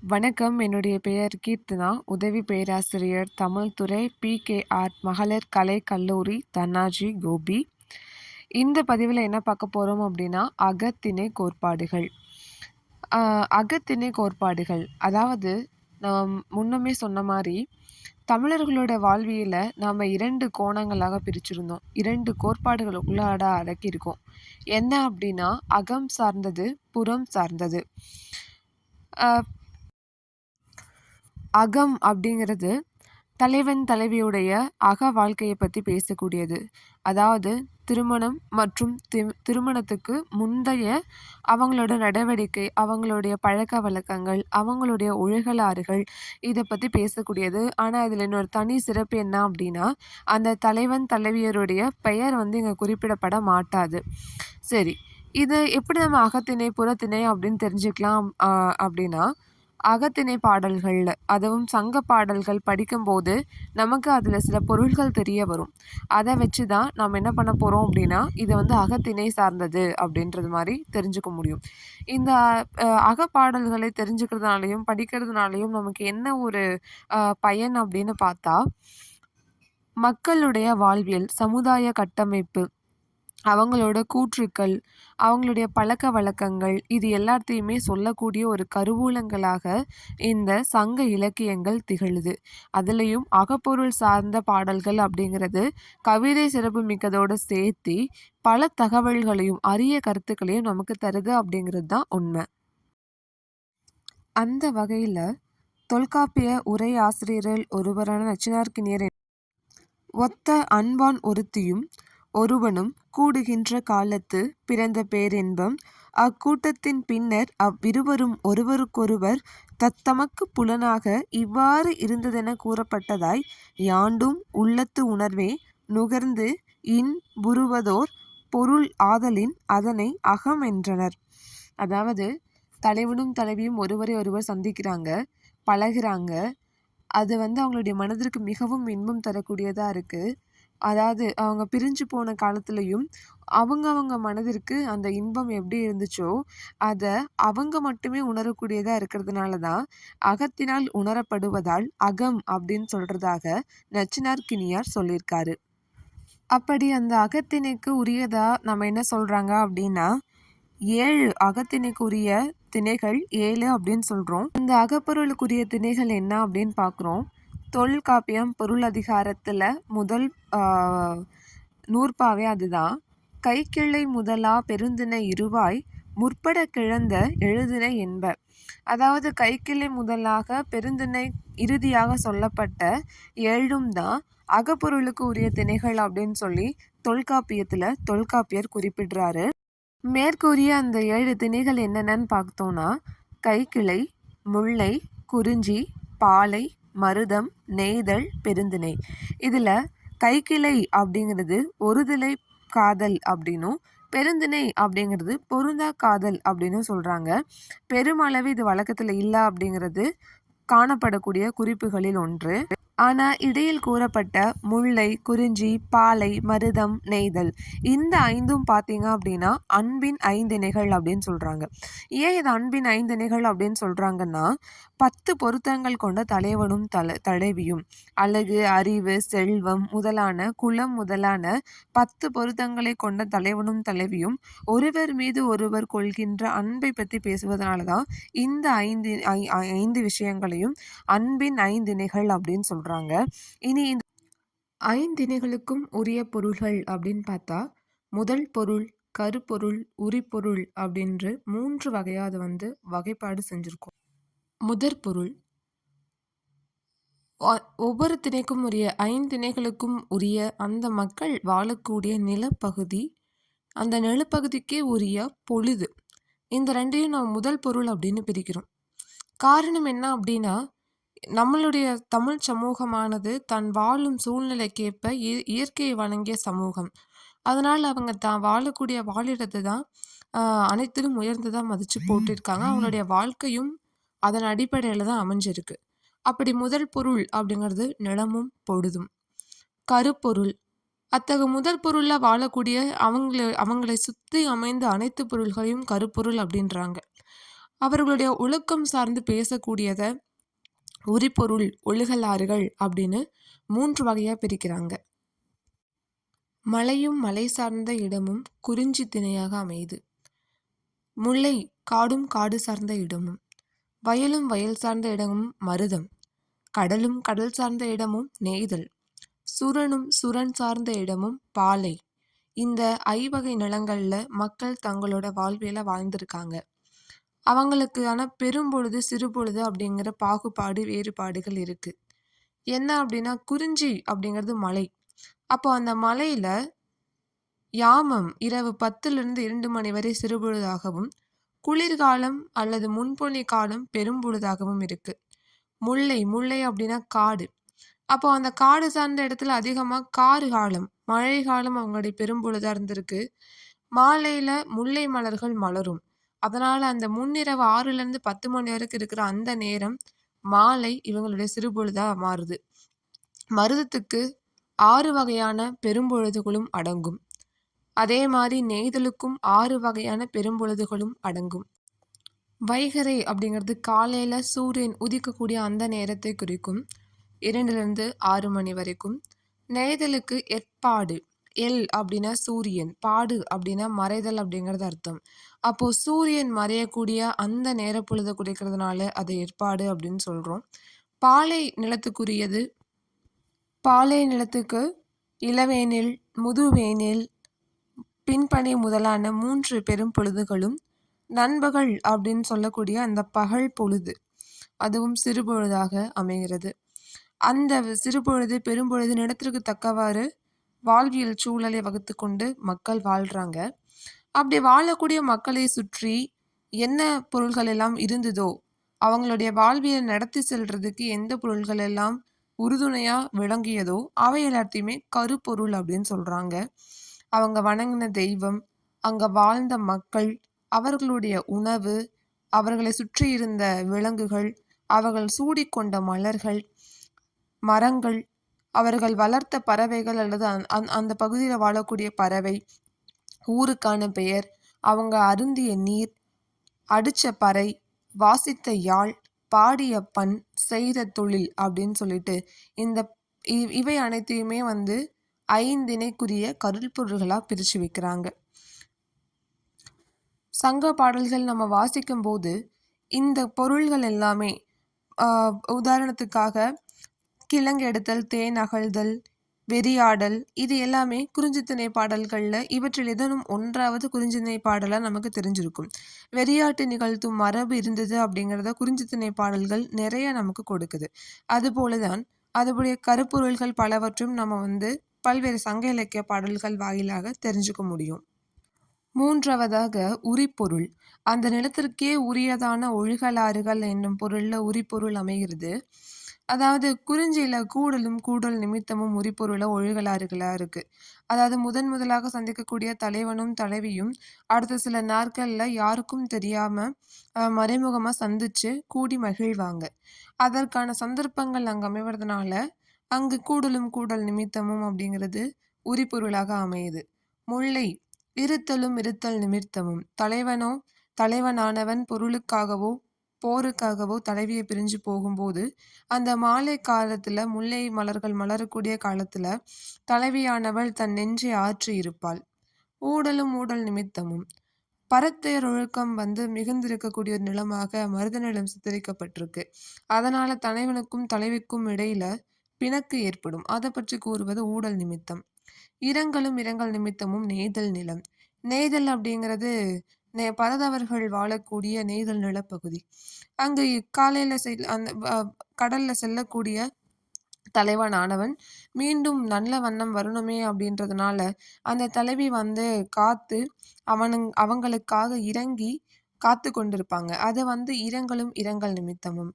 வணக்கம். என்னுடைய பெயர் கீர்த்தனா. உதவி பேராசிரியர் தமிழ் துறை PKR மகளிர் கலைக் கல்லூரி தன்னாட்சி கோபி. இந்த பதிவில என்ன பார்க்க போறோம் அப்படின்னா, அகத்திணை கோட்பாடுகள். அ அகத்திணை கோட்பாடுகள் அதாவது நாம் முன்னமே சொன்ன மாரி, தமிழர்களோட வாழ்வியல நாம 2 கோணங்களாக பிரிச்சிருந்தோம். 2 கோட்பாடுகள் உள்ளாட அடக்கியிருக்கோம். என்ன அப்படின்னா, அகம் சார்ந்தது, புறம் சார்ந்தது. அ அகம் அப்படிங்கிறது தலைவன் தலைவியுடைய அக வாழ்க்கையை பற்றி பேசக்கூடியது. அதாவது திருமணம் மற்றும் திருமணத்துக்கு முந்தைய அவங்களோட நடவடிக்கை, அவங்களுடைய பழக்கவழக்கங்கள், அவங்களுடைய ஒழுகலாறுகள் இத பத்தி பேசக்கூடியது. ஆனா, இதில இன்னொரு தனி சிறப்பு என்ன அப்படின்னா, அந்த தலைவன் தலைவியருடைய பெயர் வந்து இங்க குறிப்பிடப்பட மாட்டாது. சரி. இத எப்படி நம்ம அகத்திணை, புறத்திணை அப்படின்னு தெரிஞ்சுக்கலாம் அப்படின்னா, அகத்திணை பாடல்கள்ல, அதுவும் சங்க பாடல்கள் படிக்கும்போது, நமக்கு அதில சில பொருள்கள் தெரிய வரும். அத வச்சு தான் நம்ம என்ன பண்ண போறோம் அப்படின்னா, இது வந்து அகத்திணை சார்ந்தது அப்படின்றது மாரி தெரிஞ்சுக்க முடியும். இந்த அகப்பாடல்களை தெரிஞ்சுக்கிறதுனாலயும், படிக்கிறதுனாலயும் நமக்கு என்ன ஒரு பயன் அப்படின்னு பார்த்தா, மக்களுடைய வாழ்வியல், சமுதாய கட்டமைப்பு, அவங்களோட கூற்றுக்கள், அவங்களுடைய பழக்கவழக்கங்கள் இது எல்லாத்தையுமே சொல்லக்கூடிய ஒரு கருவூலங்களாக இந்த சங்க இலக்கியங்கள் திகழுது. அதுலயும் அகப்பொருள் சார்ந்த பாடல்கள் அப்படிங்கிறது கவிதை சிறப்பு மிக்கதோட சேர்த்தி பல தகவல்களையும், அரிய கருத்துக்களையும் நமக்கு தருது அப்படிங்கிறது தான் உண்மை. அந்த வகையில தொல்காப்பிய உரை ஆசிரியரில் ஒருவரான நச்சினார்க்கினியர் ஒத்த அன்பான் ஒருத்தியும் ஒருவனும் கூடுகின்ற காலத்து பிறந்த பேரின்பம் அக்கூட்டத்தின் பின்னர் அவ்விருவரும் ஒருவருக்கொருவர் தத்தமக்கு புலனாக இவ்வாறு இருந்ததென கூறப்பட்டதாய் யாண்டும் உள்ளத்து உணர்வே நுகர்ந்து இன்புறுவதோர் பொருள் ஆதலின் அதனை அகம் என்றனர். அதாவது தலைவனும் தலைவியும் ஒருவரை ஒருவர் சந்திக்கிறாங்க, பழகுறாங்க. அது வந்து அவங்களுடைய மனதிற்கு மிகவும் இன்பம் தரக்கூடியதா இருக்கு. அதாவது அவங்க பிரிஞ்சு போன காலத்துலயும், அவங்க மனதிற்கு அந்த இன்பம் எப்படி இருந்துச்சோ, அத அவங்க மட்டுமே உணரக்கூடியதா இருக்கிறதுனால தான், அகத்தினால் உணரப்படுவதால் அகம் அப்படின்னு சொல்றதாக நச்சினார்க்கினியார் சொல்லியிருக்காரு. அப்படி அந்த அகத்திணைக்கு உரியதா நம்ம என்ன சொல்றாங்க அப்படின்னா, 7 அகத்திணைக்குரிய திணைகள் 7 அப்படின்னு சொல்றோம். இந்த அகப்பொருளுக்குரிய திணைகள் என்ன அப்படின்னு பார்க்குறோம். தொல்காப்பியம் பொருள் அதிகாரத்துல முதல் நூற்பாவே அதுதான். கைக்கிளை முதலா பெருந்திணை இருவாய் முற்பட கிளந்த எழுதினை என்ப. அதாவது கைக்கிளை முதலாக பெருந்திணை இறுதியாக சொல்லப்பட்ட 7ம் தான் அகப்பொருளுக்கு உரிய திணைகள் அப்படின்னு சொல்லி தொல்காப்பியர் குறிப்பிடுறாரு. மேற்கூறிய அந்த 7 திணைகள் என்னென்னன்னு பார்த்தோம்னா, கைக்கிளை, முல்லை, குறிஞ்சி, பாலை, மருதம், நெய்தல், பெருந்திணை. இதில் கைக்கிளை அப்படிங்கிறது ஒருதலை காதல் அப்படின்னும், பெருந்திணை அப்படிங்கிறது பொருந்தா காதல் அப்படின்னு சொல்கிறாங்க. பெருமளவு இது வழக்கத்தில் இல்லை அப்படிங்கிறது காணப்படக்கூடிய குறிப்புகளில் ஒன்று. ஆனா இடையில் கூறப்பட்ட முல்லை, குறிஞ்சி, பாலை, மருதம், நெய்தல் இந்த 5ம் பார்த்தீங்க அப்படின்னா அன்பின் ஐந்திணைகள் அப்படின்னு சொல்றாங்க. ஏன் இது அன்பின் ஐந்திணைகள் அப்படின்னு சொல்றாங்கன்னா, 10 பொருத்தங்கள் கொண்ட தலைவனும் தலைவியும், அழகு, அறிவு, செல்வம் முதலான குலம் முதலான 10 பொருத்தங்களை கொண்ட தலைவனும் தலைவியும் ஒருவர் மீது ஒருவர் கொள்கின்ற அன்பை பற்றி பேசுவதனால தான் இந்த 5 விஷயங்களையும் அன்பின் ஐந்திணைகள் அப்படின்னு சொல்றாங்க. இனி இந்த 5 உரிய பொருள்கள் அப்படின்னு பார்த்தா, முதல் பொருள், கருப்பொருள், உரிப்பொருள் அப்படின்று 3 வகையா அதை வந்து வகைப்பாடு செஞ்சிருக்கோம். முதற் பொருள் ஒவ்வொரு திணைக்கும் உரிய 5 திணைகளுக்கும் உரிய அந்த மக்கள் வாழக்கூடிய நிலப்பகுதி, அந்த நிலப்பகுதிக்கே உரிய பொழுது, இந்த 2யும் நம்ம முதல் பொருள் அப்படின்னு பிரிக்கிறோம். காரணம் என்ன அப்படின்னா, நம்மளுடைய தமிழ் சமூகமானது தன் வாழும் சூழ்நிலைக்கேற்ப இயற்கையை வழங்கிய சமூகம். அதனால் அவங்க தான் வாழக்கூடிய வாழிடத்தை தான் அனைத்திலும் உயர்ந்ததாக மதித்து போட்டிருக்காங்க. அவங்களுடைய வாழ்க்கையும் அதன் அடிப்படையில் தான் அமைஞ்சிருக்கு. அப்படி முதல் பொருள் அப்படிங்கிறது நிலமும் பொழுதும். கருப்பொருள் அத்தகைய முதல் பொருளில் வாழக்கூடிய அவங்களை சுற்றி அமைந்த அனைத்து பொருள்களையும் கருப்பொருள் அப்படின்றாங்க. அவர்களுடைய ஒழுக்கம் சார்ந்து பேசக்கூடியத உரிப்பொருள் ஒழுகலாறுகள் அப்படின்னு 3 வகையா பிரிக்கிறாங்க. மலையும் மலை சார்ந்த இடமும் குறிஞ்சி திணையாக அமையுது. முல்லை காடும் காடு சார்ந்த இடமும், வயலும் வயல் சார்ந்த இடமும் மருதம், கடலும் கடல் சார்ந்த இடமும் நெய்தல், சுரனும் சுரன் சார்ந்த இடமும் பாலை. இந்த ஐவகை நிலங்கள்ல மக்கள் தங்களோட வாழ்வியல வாழ்ந்திருக்காங்க. அவங்களுக்கான பெரும்பொழுது சிறுபொழுது அப்படிங்கிற பாகுபாடு வேறுபாடுகள் இருக்கு. என்ன அப்படின்னா, குறிஞ்சி அப்படிங்கிறது மலை. அப்போ அந்த மலையில யாமம் இரவு 10லிருந்து 2 மணி வரை சிறுபொழுதாகவும், குளிர்காலம் அல்லது முன்பொனி காலம் பெரும்பொழுதாகவும் இருக்கு. முல்லை முல்லை அப்படின்னா காடு. அப்போ அந்த காடு சார்ந்த இடத்துல அதிகமா கார் காலம், மழை காலம் அவங்களுடைய பெரும்பொழுதா இருந்திருக்கு. மாலையில முல்லை மலர்கள் மலரும். அதனால அந்த முன்னிரவு 6லிருந்து 10 மணி வரைக்கும் இருக்கிற அந்த நேரம் மாலை இவங்களுடைய சிறுபொழுதா மாறுது. மருதத்துக்கு 6 வகையான பெரும்பொழுதுகளும் அடங்கும். அதே மாதிரி நெய்தலுக்கும் 6 வகையான பெரும்பொழுதுகளும் அடங்கும். வைகறை அப்படிங்கிறது காலையில சூரியன் உதிக்கக்கூடிய அந்த நேரத்தை குறிக்கும். 2லிருந்து 6 மணி வரைக்கும். நெய்தலுக்கு எற்பாடு, எல் அப்படின்னா சூரியன், பாடு அப்படின்னா மறைதல் அப்படிங்கிறது அர்த்தம். அப்போ சூரியன் மறையக்கூடிய அந்த நேர பொழுதை குறிக்கிறதுனால அதை எற்பாடு அப்படின்னு சொல்றோம். பாலை நிலத்துக்குரியது. பாலை நிலத்துக்கு இளவேனில், முதுவேனில், பின்பனி முதலான 3 பெரும் பொழுதுகளும், நண்பகல் அப்படின்னு சொல்லக்கூடிய அந்த பகல் பொழுது அதுவும் சிறுபொழுதாக அமைகிறது. அந்த சிறுபொழுது பெரும்பொழுது நிலத்திற்கு தக்கவாறு வாழ்வியல் சூழலை வகுத்து கொண்டு மக்கள் வாழ்றாங்க. அப்படி வாழக்கூடிய மக்களை சுற்றி என்ன பொருள்கள் எல்லாம் இருந்ததோ, அவங்களுடைய வாழ்வியல் நடத்தி செல்றதுக்கு எந்த பொருள்கள் எல்லாம் உறுதுணையா விளங்கியதோ அவை எல்லாத்தையுமே கருப்பொருள் அப்படின்னு சொல்றாங்க. அவங்க வணங்கின தெய்வம், அங்க வாழ்ந்த மக்கள், அவர்களுடைய உணவு, அவர்களை சுற்றி இருந்த விலங்குகள், அவர்கள் சூடிக்கொண்ட மலர்கள், மரங்கள், அவர்கள் வளர்த்த பறவைகள் அல்லது அந்த பகுதியில் வாழக்கூடிய பறவை, ஊருக்கான பெயர், அவங்க அருந்திய நீர், அடிச்ச பறை, வாசித்த யாழ், பாடிய பண், செய்த தொழில் அப்படின்னு சொல்லிட்டு இந்த இவை அனைத்தையுமே 5 கருப்பொருள்களா பிரிச்சு வைக்கிறாங்க. சங்க பாடல்கள் நம்ம வாசிக்கும் போது இந்த பொருள்கள் எல்லாமே உதாரணத்துக்காக கிழங்கெடுத்தல், தேன் அகழ்தல், வெறியாடல், இது எல்லாமே குறிஞ்சித்திணை பாடல்கள்ல இவற்றில் ஏதேனும் ஒன்றாவது குறிஞ்சித்திணை பாடலா நமக்கு தெரிஞ்சிருக்கும். வெறியாட்டு நிகழ்த்தும் மரபு இருந்தது அப்படிங்கிறத குறிஞ்சித்திணை பாடல்கள் நிறைய நமக்கு கொடுக்குது. அதுபோலதான் அதுபோல கருப்பொருள்கள் பலவற்றும் நம்ம பல்வேறு சங்க இலக்கிய பாடல்கள் வாயிலாக தெரிஞ்சுக்க முடியும். 3வதாக உரிப்பொருள். அந்த நிலத்திற்கே உரியதான ஒழுகலாறுகள் என்னும் பொருள்ல உரிப்பொருள் அமைகிறது. அதாவது குறிஞ்சியில கூடலும் கூடல் நிமித்தமும் உரிப்பொருள ஒழுகலாறுகளா இருக்கு. அதாவது முதலாக சந்திக்கக்கூடிய தலைவனும் தலைவியும் அடுத்த சில நாட்கள்ல யாருக்கும் தெரியாம மறைமுகமா சந்திச்சு கூடி மகிழ்வாங்க. அதற்கான சந்தர்ப்பங்கள் அங்கு அமைவதனால அங்கு கூடலும் கூடல் நிமித்தமும் அப்படிங்கிறது உரிப்பொருளாக அமையுது. முல்லை இருத்தலும் இருத்தல் நிமித்தமும். தலைவனானவன் பொருளுக்காகவோ போருக்காகவோ தலைவியை பிரிஞ்சு போகும்போது அந்த மாலை காலத்துல முல்லை மலர்கள் மலரக்கூடிய காலத்துல தலைவியானவள் தன் நெஞ்சை ஆற்றி இருப்பாள். ஊடலும் ஊடல் நிமித்தமும். பரத்தையர் ஒழுக்கம் மிகுந்திருக்கக்கூடிய ஒரு நிலமாக மருத நிலம் சித்தரிக்கப்பட்டிருக்கு. அதனால தலைவனுக்கும் தலைவிக்கும் இடையில பிணக்கு ஏற்படும். அதை பற்றி கூறுவது ஊடல் நிமித்தம். இரங்கலும் இரங்கல் நிமித்தமும் நெய்தல் நிலம். நெய்தல் அப்படிங்கிறது பரதவர்கள் வாழக்கூடிய நெய்தல் நிலப்பகுதி. அங்கு காலையில அந்த கடல்ல செல்லக்கூடிய தலைவனானவன் மீண்டும் நல்ல வண்ணம் வரணுமே அப்படின்றதுனால அந்த தலைவி காத்து அவங்களுக்காக இறங்கி காத்து கொண்டிருப்பாங்க. அது இரங்கலும் இரங்கல் நிமித்தமும்.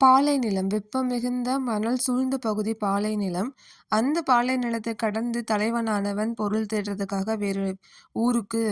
பாலை நிலம் வெப்பம் மிகுந்த மணல் சூழ்ந்த பகுதி பாலை நிலம். அந்த பாலை நிலத்தை கடந்து தலைவனானவன் பொருள் தேடுறதுக்காக வேறு ஊருக்கு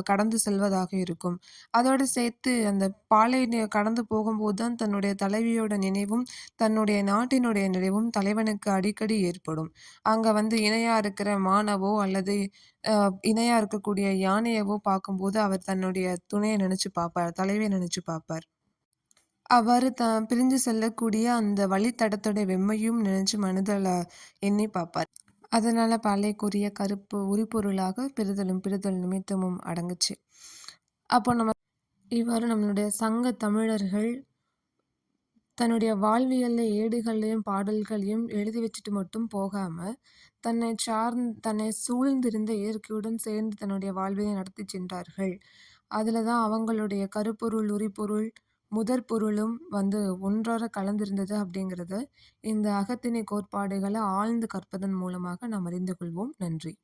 கடந்து செல்வதாக இருக்கும். அதோடு சேர்த்து அந்த பாலை கடந்து போகும்போது தான் தன்னுடைய தலைவியோட நினைவும், தன்னுடைய நாட்டினுடைய நினைவும் தலைவனுக்கு அடிக்கடி ஏற்படும். அங்க வந்து இணையா இருக்கிற மானவோ அல்லது அ இணையா இருக்கக்கூடிய யானையவோ பார்க்கும்போது அவர் தன்னுடைய துணைய நினைச்சு பார்ப்பார். தலைவிய நினைச்சு பார்ப்பார். அவ்வாறு பிரிஞ்சு செல்லக்கூடிய அந்த வழித்தடத்தோட வெம்மையும் நினைச்சு மனதுல எண்ணி பார்ப்பார். அதனால பாலைக்குரிய கருப்பு உரிபொருளாக பெறுதலும் பிரிதல் நிமித்தமும் அடங்குச்சு. அப்போ நம்ம இவ்வாறு நம்மளுடைய சங்க தமிழர்கள் தன்னுடைய வாழ்வியல்ல ஏடுகள்லயும், பாடல்களையும் எழுதி வச்சுட்டு மட்டும் போகாம, தன்னை சூழ்ந்திருந்த இயற்கையுடன் சேர்ந்து தன்னுடைய வாழ்வினை நடத்திச் சென்றார்கள். அதுல தான் அவங்களுடைய கருப்பொருள், உரிபொருள், முதற்பொருளும் வந்து ஒன்றார கலந்திருந்தது அப்படிங்கிறத, இந்த அகத்திணை கோட்பாடுகள ஆழ்ந்து கற்பதன் மூலமாக நாம் அறிந்து கொள்வோம். நன்றி.